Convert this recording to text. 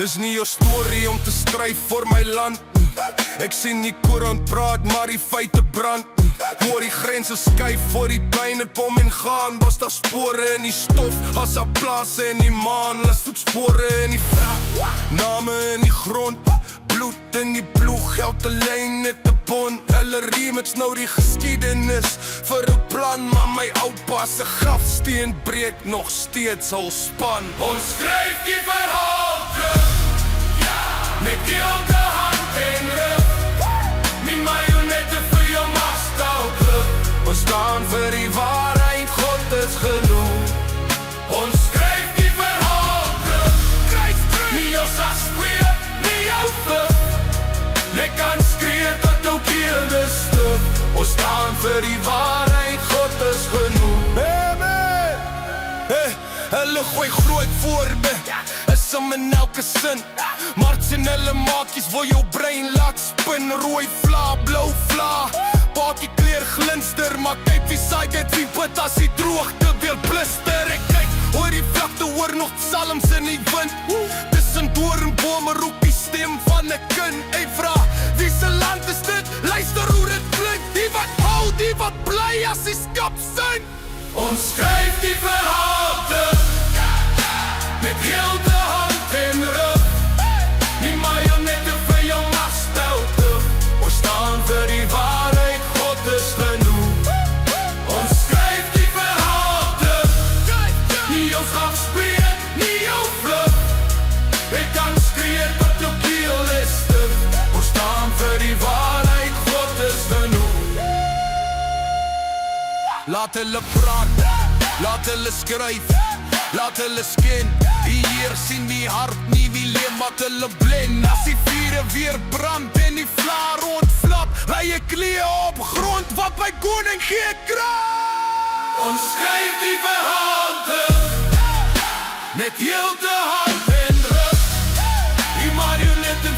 Dis nie jou storie om te stry vir my land. Ek sien die koerant praat, maar die feite brand. Voor die grense skuif, voor die plein het kom en gaan. Was daar spore in die stof, as daar plase in die maan. Las voetspore in die vrak, name in die grond. Bloed in die ploeg, geld alleen net te bond. Hulle remix nou die geskiedenis vir 'n plan. Maar my oupa se grafsteen breek nog steeds al span. Ons skryf die verhaal terug, met elke hand en rug. Nie marionette vir jou machtstelklub. Ons staan vir die waarheid, God is genoeg. Ons skryf die verhaal terug, nie jou sasqueer, nie jou vlug. Net kan skree tot jou keel is stuk. Ons staan vir die waarheid, God is genoeg. Hulle gooi groot voor me, is om in elke sin. Marts en hulle maakies wil jou brein laat spin. Rooi vla, blauw vla, pakie kleer glinster. Maar kyk wie saai dit, wie put as die droogte weer blister. Ek kyk oor die vlakte, hoor nog psalms in die wind. Tussen doornbome roep die stem van 'n kind. Ey vra, wie se land is dit? Luister hoe dit klink. Die wat hou, die wat bly as die skip sing. Ons skryf die verhaal terug, met heel de hand en rug. Nie marionette vir jou machtstelklub. Ons staan vir die waarheid, God is genoeg. Ons skryf die verhaal terug, nie jou grafspeer, nie jou vlug. Ek kan skree tot jou keel is stuk. Ons staan vir die waarheid, God is genoeg. Laat hulle praat, laat hulle skryf, laat hulle sken. Die Heer sien die hart, nie wie leem wat hulle blend. As die vure weer brand en die vla rondflap, lei ek klee op grond wat my koning gee krag. Ons skryf die verhaal terug, met heel de hand en rug. Die marionetten